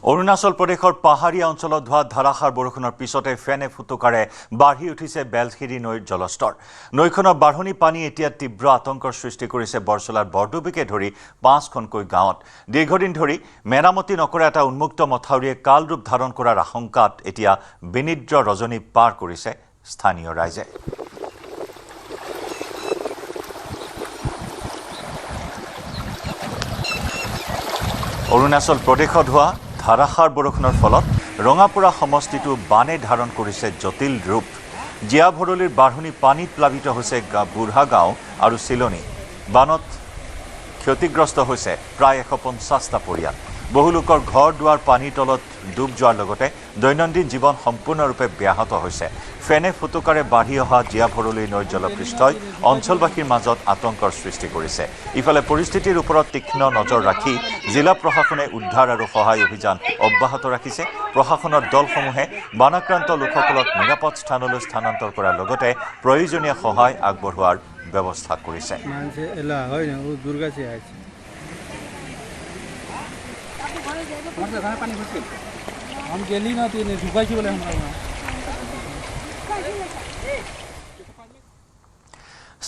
অৰুণাচল প্ৰদেশৰ পাহাৰীয়া অঞ্চলত হোৱা ধাৰাসাৰ বৰষুণৰ পিছতে ফেনে ফুটুকাৰে বাঢ়ি উঠিছে বেলখিৰি নৈৰ জলস্তৰ। নৈখনৰ বাঢ়নী পানী এতিয়া তীব্ৰ আতংকৰ সৃষ্টি কৰিছে বৰছলাৰ বৰডুবিকে ধৰি 5খনকৈ গাঁৱত। দীৰ্ঘদিন ধৰি মেৰামতি নকৰা এটা উন্মুক্ত মথাউৰিয়ে কাল ৰূপ ধাৰণ কৰাৰ আশংকাত এতিয়া বিনিদ্ৰ ৰজনী পাৰ কৰিছে স্থানীয় ৰাইজে। অৰুণাচল প্ৰদেশত হোৱা ধাৰাসাৰ বৰষুণৰ ফলত ৰঙাপুৰা সমষ্টিটো বানে ধাৰণ কৰিছে জটিল ৰূপ। জিয়া ভৰলীৰ বাঢ়নী পানীত প্লাবিত হৈছে বুঢ়া গাঁও আৰু চিলনী। বানত ক্ষতিগ্ৰস্ত হৈছে প্ৰায় 150টা পৰিয়াল। বহু লোকৰ ঘৰ দুৱাৰ পানীৰ তলত ডুব যোৱাৰ লগতে দৈনন্দিন জীৱন সম্পূৰ্ণৰূপে ব্যাহত হৈছে। ফেনে ফুটুকাৰে বাঢ়ি অহা জিয়া ভৰলীৰ নৈৰ জলপৃষ্ঠই অঞ্চলবাসীৰ মাজত আতংকৰ সৃষ্টি কৰিছে। ইফালে পৰিস্থিতিৰ ওপৰত তীক্ষ্ণ নজৰ ৰাখি জিলা প্ৰশাসনে উদ্ধাৰ আৰু সহায় অভিযান অব্যাহত ৰাখিছে। প্ৰশাসনৰ দলসমূহে বানাক্ৰান্ত লোকসকলক নিৰাপদ স্থানলৈ স্থানান্তৰ কৰাৰ লগতে প্ৰয়োজনীয় সহায় আগবঢ়োৱাৰ ব্যৱস্থা কৰিছে।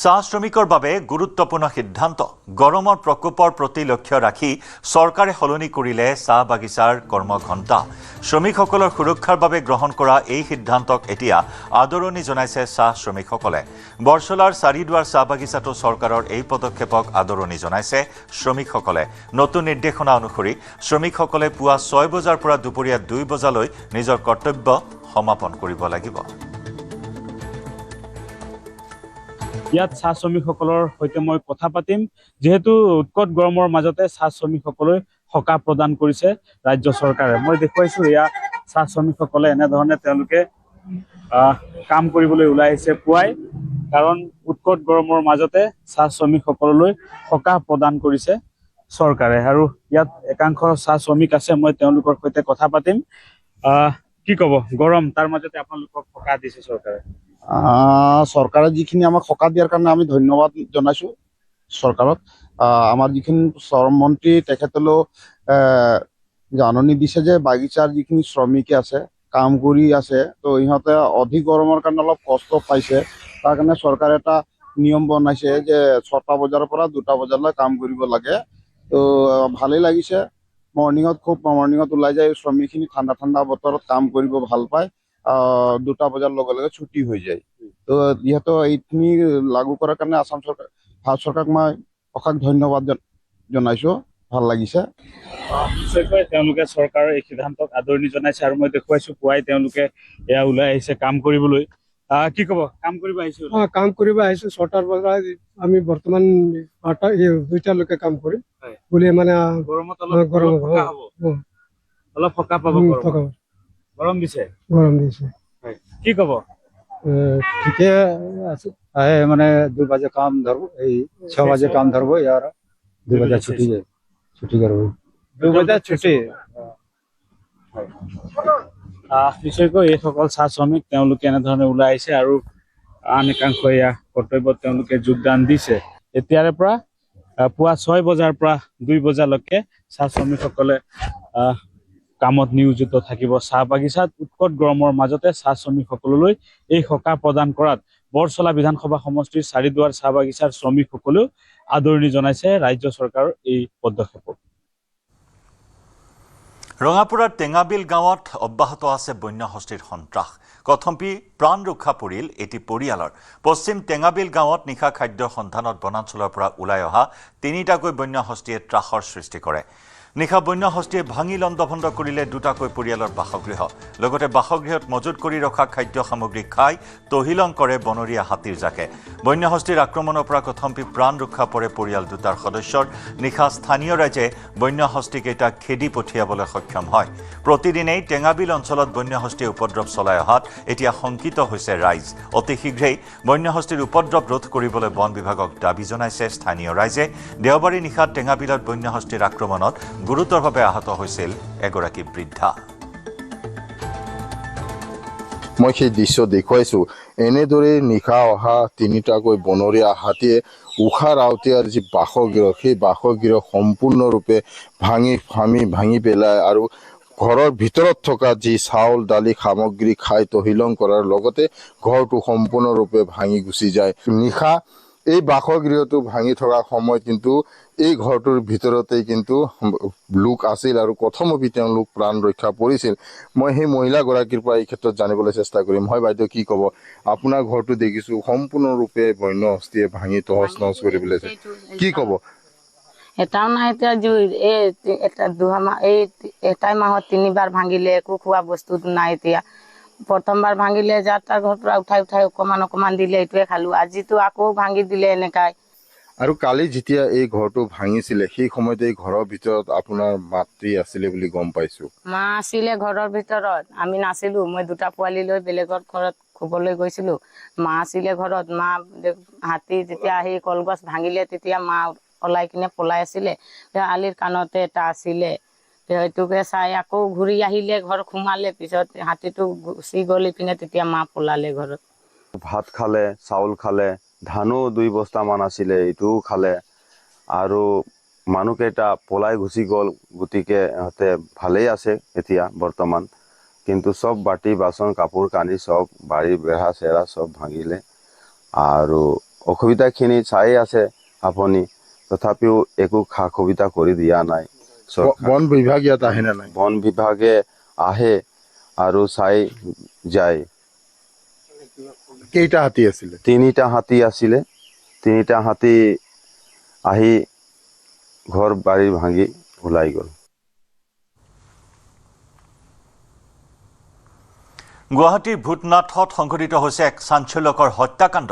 চাহ শ্ৰমিকৰ বাবে গুৰুত্বপূৰ্ণ সিদ্ধান্ত। গৰমৰ প্ৰকোপৰ প্ৰতি লক্ষ্য ৰাখি চৰকাৰে সলনি কৰিলে চাহ বাগিচাৰ কৰ্মঘণ্টা। শ্ৰমিকসকলৰ সুৰক্ষাৰ বাবে গ্ৰহণ কৰা এই সিদ্ধান্তক এতিয়া আদৰণি জনাইছে চাহ শ্ৰমিকসকলে। বৰছলাৰ চাৰিদুৱাৰ চাহ বাগিচাটো চৰকাৰৰ এই পদক্ষেপক আদৰণি জনাইছে শ্ৰমিকসকলে। নতুন নিৰ্দেশনা অনুসৰি শ্ৰমিকসকলে পুৱা 6 বজাৰ পৰা দুপৰীয়া 2 বজালৈ নিজৰ কৰ্তব্য সমাপন কৰিব লাগিব। ইয়াত চাহ শ্ৰমিকসকলৰ সৈতে মই কথা পাতিম। যিহেতু উৎকট গৰমৰ মাজতে চাহ শ্ৰমিকসকলে সকাহ প্ৰদান কৰিছে ৰাজ্য চৰকাৰে। মই দেখুৱাইছো এয়া চাহ শ্ৰমিকসকলে এনেধৰণে তেওঁলোকে কাম কৰিবলৈ ওলাই আহিছে পুৱাই, কাৰণ উৎকট গৰমৰ মাজতে চাহ শ্ৰমিকসকললৈ সকাহ প্ৰদান কৰিছে চৰকাৰে। আৰু ইয়াত একাংশ চাহ শ্ৰমিক আছে, মই তেওঁলোকৰ সৈতে কথা পাতিম। কি ক'ব, গৰম তাৰ মাজতে আপোনালোকক সকাহ দিছে চৰকাৰে? চৰকাৰে যিখিনি আমাক সকাহ দিয়াৰ কাৰণে আমি ধন্যবাদ জনাইছো চৰকাৰক। আমাৰ যিখিনি শ্ৰম মন্ত্ৰী তেখেতলৈও জাননী দিছে যে বাগিচাৰ যিখিনি শ্ৰমিক আছে কাম কৰি আছে, তো ইহঁতে অধিক গৰমৰ কাৰণে অলপ কষ্ট পাইছে। তাৰ কাৰণে চৰকাৰে এটা নিয়ম বনাইছে যে 6টা বজাৰ পৰা 2টা বজালৈ কাম কৰিব লাগে। তো ভালেই লাগিছে। মৰ্ণিঙত ওলাই যায় শ্ৰমিকখিনি, ঠাণ্ডা ঠাণ্ডা বতৰত কাম কৰিব ভাল পায়। 2টা বজাৰ লগে লগে ছুটি হৈ যায়। তো যিহেতু এইখিনি লাগু কৰাৰ কাৰণে আসাম চৰকাৰ, ভাৰত চৰকাৰক মই অশেষ ধন্যবাদ জনাইছো। ভাল লাগিছে। নিশ্চয়কৈ তেওঁলোকে চৰকাৰৰ এই সিদ্ধান্তক আদৰণি জনাইছে। আৰু মই দেখুৱাইছো পুৱাই তেওঁলোকে এয়া ওলাই আহিছে কাম কৰিবলৈ। কি ক'ব, কাম কৰিব আহিছো? কাম কৰিব আহিছো। 6টাৰ পৰা আমি বৰ্তমান 2টালৈকে কাম কৰিম বুলি মানে গৰমত অলপ সকাহ পাব। গৰম দিছে। কি ক'ব? ঠিকে আছে। মানে 2 বাজে কাম ধরবো, এই 6 বাজে কাম ধরবো, আর 2 বাজে ছুটি করবো। 2 বাজে ছুটি। নিশ্চয়কৈ এইসকল চাহ শ্ৰমিক তেওঁলোকে এনেধৰণে ওলাই আহিছে আৰু আন একাংশ এয়া কৰ্তব্যত তেওঁলোকে যোগদান দিছে। এতিয়াৰে পৰা পুৱা 6 বজাৰ পৰা 2 বজালৈকে চাহ শ্ৰমিকসকলে কামত নিয়োজিত থাকিব চাহ বাগিচাত। উৎকট গৰমৰ মাজতে চাহ শ্ৰমিকসকললৈ এই সকাহ প্ৰদান কৰাত বৰছলা বিধানসভা সমষ্টিৰ চাৰিদুৱাৰ চাহ বাগিচাৰ শ্ৰমিকসকলেও আদৰণি জনাইছে ৰাজ্য চৰকাৰৰ এই পদক্ষেপক। ৰঙাপুৰাৰ টেঙাবিল গাঁৱত অব্যাহত আছে বন্যহস্তীৰ সন্ত্ৰাস। কথম্পি প্ৰাণ ৰক্ষা পৰিল এটি পৰিয়ালৰ। পশ্চিম টেঙাবিল গাঁৱত নিশা খাদ্যৰ সন্ধানত বনাঞ্চলৰ পৰা ওলাই অহা 3টাকৈ বন্যহস্তীয়ে ত্ৰাসৰ সৃষ্টি কৰে। নিশা বন্যহস্তীয়ে ভাঙি লণ্ডভণ্ড কৰিলে 2টাকৈ পৰিয়ালৰ বাসগৃহ। লগতে বাসগৃহত মজুত কৰি ৰখা খাদ্য সামগ্ৰী খাই তহিলং কৰে বনৰীয়া হাতীৰ জাকে। বন্যহস্তীৰ আক্ৰমণৰ পৰা কথম্পি প্ৰাণ ৰক্ষা পৰে পৰিয়াল 2টাৰ সদস্যৰ। নিশা স্থানীয় ৰাইজে বন্যহস্তীকেইটাক খেদি পঠিয়াবলৈ সক্ষম হয়। প্ৰতিদিনেই টেঙাবিল অঞ্চলত বন্যহস্তীয়ে উপদ্ৰৱ চলাই অহাত এতিয়া শংকিত হৈছে ৰাইজ। অতি শীঘ্ৰেই বন্যহস্তীৰ উপদ্ৰৱ ৰোধ কৰিবলৈ বন বিভাগক দাবী জনাইছে স্থানীয় ৰাইজে। দেওবাৰে নিশা টেঙাবিলত বন্যহস্তীৰ আক্ৰমণত গুৰুতৰভাৱে আহত হৈছিল এগৰাকী বৃদ্ধা। মই সেই দৃশ্য দেখুৱাইছো। এনেদৰে নিশা অহা 3টাকৈ বনৰীয়া হাতীয়ে উষা ৰাউতীয়াৰ যি বাসগৃহ, সেই বাসগৃহ সম্পূৰ্ণৰূপে ভাঙি পেলায় আৰু ঘৰৰ ভিতৰত থকা যি চাউল দালি সামগ্ৰী খাই তহিলং কৰাৰ লগতে ঘৰটো সম্পূৰ্ণৰূপে ভাঙি গুচি যায়। নিশা এই বাসগৃহটো ভাঙি থকা সময়ত কিন্তু এই ঘৰটোৰ ভিতৰতেই কিন্তু লোক আছিল আৰু প্ৰথমতে তেওঁলোক প্ৰাণ ৰক্ষা পৰিছিল। মই সেই মহিলাগৰাকীৰ পৰা এই ক্ষেত্ৰত জানিবলৈ চেষ্টা কৰিম। হয় বাইদেউ, কি ক'ব? আপোনাৰ ঘৰটো দেখিছোঁ সম্পূৰ্ণৰূপে বন্য হস্তীয়ে ভাঙি তহছ নহছ কৰি পেলাইছে, কি ক'ব? এটাও নাই এতিয়া জুই এটা 2 মাহ এটাই মাহত 3বাৰ ভাঙিলে, একো খোৱা বস্তু নাই। এতিয়া প্ৰথমবাৰ ভাঙিলে যাৰ তাৰ ঘৰৰ পৰা উঠাই অকমান দিলে, এইটোৱে খালো। আজিতো আকৌ ভাঙি দিলে এনেকাই। আৰু কালি যেতিয়া এই ঘৰটো ভাঙিছিলে সেই সময়তে এই ঘৰৰ ভিতৰত আপোনাৰ মাতৃ আছিলে বুলি গম পাইছো। মা আছিলে ঘৰৰ ভিতৰত, আমি নাছিলো। মই 2টা পোৱালি লৈ বেলেগৰ ঘৰত শুবলৈ গৈছিলো। মা আছিলে ঘৰত। মা হাতী যেতিয়া আহি কলগছ ভাঙিলে তেতিয়া মা ওলাই কিনে পলাই আছিলে। আলিৰ কাণতে এটা আছিলে, সেইটোকে চাই আকৌ ঘূৰি আহিলে, ঘৰ সোমালে। পিছত হাতীটো গুচি গ'ল ইপিনে, তেতিয়া মা পলালে ঘৰত। ভাত খালে, চাউল খালে, ধানো 2 বস্তামান আছিলে, এইটোও খালে। আৰু মানুহকেইটা পলাই গুচি গ'ল। গতিকে সিহঁতে ভালেই আছে এতিয়া বৰ্তমান, কিন্তু চব বাটি বাচন কাপোৰ কানি চব বাৰী বেঢ়া চেৰা চব ভাঙিলে। আৰু অসুবিধাখিনি চাই আছে আপুনি, তথাপিও একো সা সুবিধা কৰি দিয়া নাই। বন বিভাগ ইয়াত আহে নে নাই? বন বিভাগে আহে আৰু চাই যায়। কেইটা হাতী আছিলে? 3টা হাতী আছিলে। 3টা হাতী আহি ঘৰ বাৰী ভাঙি ওলাই গ'ল। গুৱাহাটীৰ ভূতনাথত সংঘটিত হৈছে এক চাঞ্চল্যকৰ হত্যাকাণ্ড।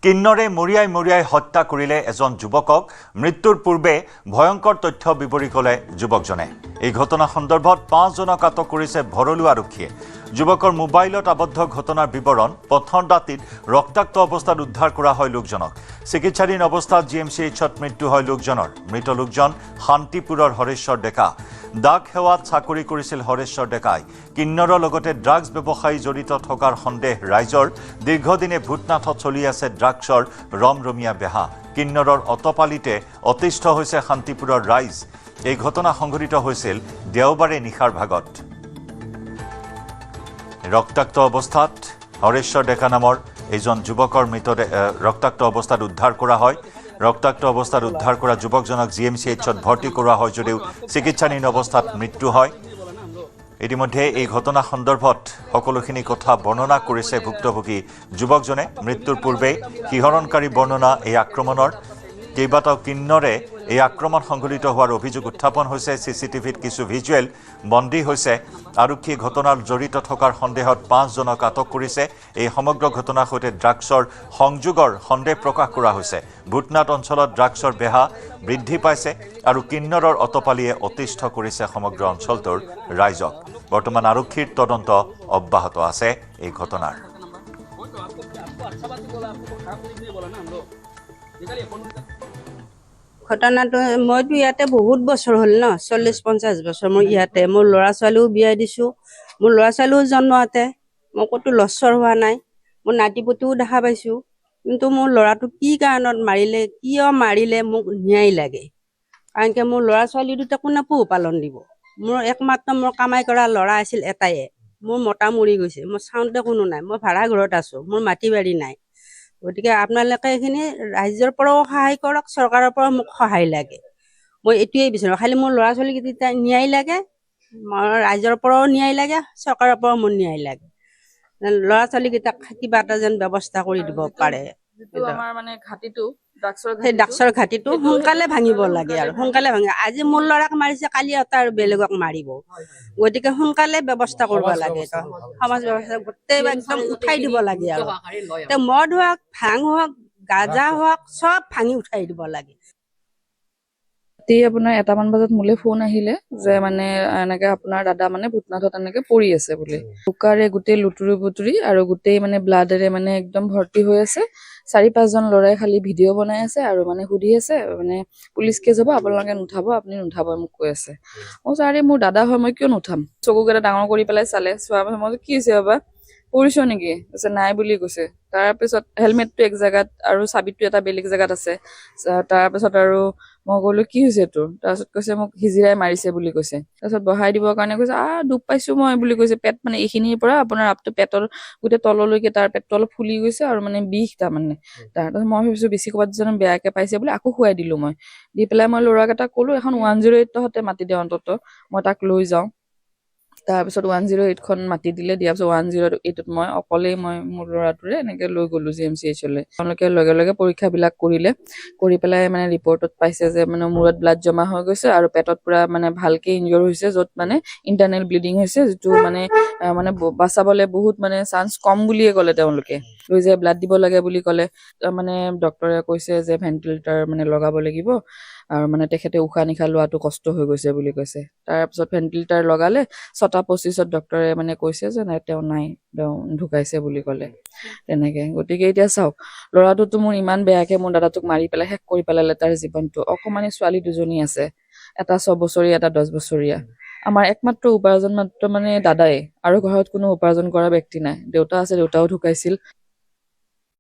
কিন্নৰে মৰিয়াই হত্যা কৰিলে এজন যুৱকক। মৃত্যুৰ পূৰ্বে ভয়ংকৰ তথ্য বিৱৰি ক'লে যুৱকজনে। এই ঘটনা সন্দৰ্ভত 5জনক আটক কৰিছে ভৰলু আৰক্ষীয়ে। যুৱকৰ মোবাইলত আবদ্ধ ঘটনাৰ বিৱৰণ। পথৰ দাঁতিত ৰক্তাক্ত অৱস্থাত উদ্ধাৰ কৰা হয় লোকজনক। চিকিৎসাধীন অৱস্থাত GMCHত মৃত্যু হয় লোকজনৰ। মৃত লোকজন শান্তিপুৰৰ হৰেশ্বৰ ডেকা। ডাক সেৱাত চাকৰি কৰিছিল হৰেশ্বৰ ডেকাই। কিন্নৰৰ লগতে ড্ৰাগছ ব্যৱসায়ী জড়িত থকাৰ সন্দেহ ৰাইজৰ। দীৰ্ঘদিনে ভূতনাথত চলি আছে ড্ৰাগছৰ ৰমৰমীয়া বেহা। কিন্নৰৰ অতপালিতে অতিষ্ঠ হৈছে শান্তিপুৰৰ ৰাইজ। এই ঘটনা সংঘটিত হৈছিল দেওবাৰে নিশাৰ ভাগত। ৰক্তাক্ত অৱস্থাত হৰেশ্বৰ ডেকা নামৰ এইজন যুৱকৰ মৃতদেহ ৰক্তাক্ত অৱস্থাত উদ্ধাৰ কৰা হয়। ৰক্তাক্ত অৱস্থাত উদ্ধাৰ কৰা যুৱকজনক GMCHত ভৰ্তি কৰোৱা হয় যদিও চিকিৎসাধীন অৱস্থাত মৃত্যু হয়। ইতিমধ্যে এই ঘটনা সন্দৰ্ভত সকলোখিনি কথা বৰ্ণনা কৰিছে ভুক্তভোগী যুৱকজনে। মৃত্যুৰ পূৰ্বে শিহৰণকাৰী বৰ্ণনা এই আক্ৰমণৰ। কেইবাটাও কিন্নৰে এই আক্ৰমণ সংঘটিত হোৱাৰ অভিযোগ উত্থাপন হৈছে। CCTVত কিছু ভিজুৱেল বন্দী হৈছে। আৰক্ষীয়ে ঘটনাত জড়িত থকাৰ সন্দেহত 5জনক আটক কৰিছে। এই সমগ্ৰ ঘটনাৰ সৈতে ড্ৰাগছৰ সংযোগৰ সন্দেহ প্ৰকাশ কৰা হৈছে। ভূতনাথ অঞ্চলত ড্ৰাগছৰ বেহা বৃদ্ধি পাইছে আৰু কিন্নৰৰ অতপালিয়ে অতিষ্ঠ কৰিছে সমগ্ৰ অঞ্চলটোৰ ৰাইজক। বৰ্তমান আৰক্ষীৰ তদন্ত অব্যাহত আছে এই ঘটনাৰ। ঘটনাটো মইতো ইয়াতে বহুত বছৰ হ'ল ন, 40-50 বছৰ মই ইয়াতে। মোৰ ল'ৰা ছোৱালীও বিয়া দিছোঁ, মোৰ ল'ৰা ছোৱালীও জন্ম ইয়াতে। মই ক'তো লচ্চৰ হোৱা নাই। মোৰ নাতিপুতিও দেখা পাইছোঁ, কিন্তু মোৰ ল'ৰাটো কি কাৰণত মাৰিলে, কিয় মাৰিলে, মোক ন্যায় লাগে। কাৰণ কি মোৰ ল'ৰা ছোৱালী দুটা কোনে পোহপালন দিব? মোৰ একমাত্ৰ মোৰ কামাই কৰা ল'ৰা আছিল এটায়ে। মোৰ মতা মৰি গৈছে, মোৰ চাওঁতে কোনো নাই। মই ভাড়া ঘৰত আছোঁ, মোৰ মাটি বাৰী নাই। গতিকে আপোনালোকে এইখিনি ৰাইজৰ পৰাও সহায় কৰক, চৰকাৰৰ পৰাও মোক সহায় লাগে। মই এইটোৱেই বিচাৰোঁ, খালি মোৰ ল'ৰা ছোৱালীকেইটা ন্যায় লাগে। মোৰ ৰাইজৰ পৰাও ন্যায় লাগে, চৰকাৰৰ পৰাও মোৰ ন্যায় লাগে। ল'ৰা ছোৱালীকেইটাক কিবা এটা যেন ব্যৱস্থা কৰি দিব পাৰে। সেই ড্ৰাগছৰ ঘাটিটো সোনকালে ভাঙিব লাগে আৰু সোনকালে ভাঙে। আজি মোৰ ল'ৰাক মাৰিছে, কালি এটা আৰু বেলেগক মাৰিব। গতিকে সোনকালে ব্যৱস্থা কৰিব লাগে। সমাজ ব্যৱস্থা গোটেই একদম উঠাই দিব লাগে আৰু মদ হওক, ভাং হওক, গাঁজা হওক, চব ভাঙি উঠাই দিব লাগে। আপোনাৰ 1টামান বজাত মোলৈ ফোন আহিলে যে মানে এনেকে আপোনাৰ দাদা মানে ভূতনাথত এনেকে পৰি আছে বুলি। বোকাৰে গোটেই লুতুৰি পুতুৰি আৰু গোটেই মানে ব্লাডেৰে মানে একদম ভৰ্তি হৈ আছে। 4-5জন ল'ৰাই খালি ভিডিঅ' বনাই আছে আৰু মানে সুধি আছে মানে পুলিচ কেছ হ'ব, আপোনালোকে নুঠাব, আপুনি নুঠাব মোক কৈ আছে। মই আৰে মোৰ দাদা হয়, মই কিয় নুঠাম? চকুকেইটা ডাঙৰ কৰি পেলাই চালে, চোৱা মই কি হৈছে বাবা, পৰিছ নেকি? কৈছে নাই বুলি কৈছে। তাৰপিছত হেলমেটটো এক জেগাত আৰু চাবিটো এটা বেলেগ জেগাত আছে। তাৰপিছত আৰু মই ক'লো কি হৈছে তোৰ? তাৰপিছত কৈছে মোক হিজিৰাই মাৰিছে বুলি কৈছে। তাৰপিছত বহাই দিবৰ কাৰণে কৈছে দুখ পাইছো মই বুলি কৈছে। পেট মানে এইখিনিৰ পৰা আপোনাৰ আপটো পেটৰ গোটেই তললৈকে তাৰ পেটটো অলপ ফুলি গৈছে আৰু মানে বিষ তাৰমানে। তাৰপিছত মই ভাবিছো বেছি ক'ৰবাত যেন বেয়াকে পাইছে বুলি আকৌ শুৱাই দিলো মই। দি পেলাই মই ল'ৰাকেইটাক ক'লো এখন 108 তহঁতে মাতি দে অন্তত, মই তাক লৈ যাওঁ। তাৰপিছত 108খন মাতি দিলে। দিয়াৰ পিছত 108ত মই অকলেই মোৰ ল'ৰাটোৰে এনেকে লৈ গ'লো GMCHলৈ। তেওঁলোকে লগে লগে পৰীক্ষাবিলাক কৰিলে। কৰি পেলাই মানে ৰিপৰ্টত পাইছে যে মানে মূৰত ব্লাড জমা হৈ গৈছে আৰু পেটত পুৰা মানে ভালকে ইনজৰ হৈছে, য'ত মানে ইণ্টাৰনেল ব্লিডিং হৈছে, যিটো মানে বাচাবলে বহুত মানে চান্স কম বুলিয়ে ক'লে তেওঁলোকে। লৈ যে ব্লাড দিব লাগে বুলি ক'লে। মানে ডক্টৰে কৈছে যে ভেন্টিলেটাৰ মানে লগাব লাগিব আৰু মানে তেখেতে উশাহ নিশাহ লোৱাটো কষ্ট হৈ গৈছে বুলি কৈছে। তাৰপিছত ভেন্টিলেটাৰ লগালে। 6:25 ডক্টৰে মানে কৈছে যে নাই, তেওঁ ঢুকাইছে বুলি ক'লে। তেনেকে গতিকে এতিয়া চাওক, ল'ৰাটোতো মোৰ ইমান বেয়াকে মোৰ দাদাটোক মাৰি পেলাই শেষ কৰি পেলালে তাৰ জীৱনটো। অকমানি ছোৱালী দুজনী আছে, এটা 6 বছৰীয়া, এটা 10 বছৰীয়া। আমাৰ একমাত্ৰ উপাৰ্জন মাত্ৰ মানে দাদাই, আৰু ঘৰত কোনো উপাৰ্জন কৰা ব্যক্তি নাই। দেউতা আছে, দেউতাও ঢুকাইছিল।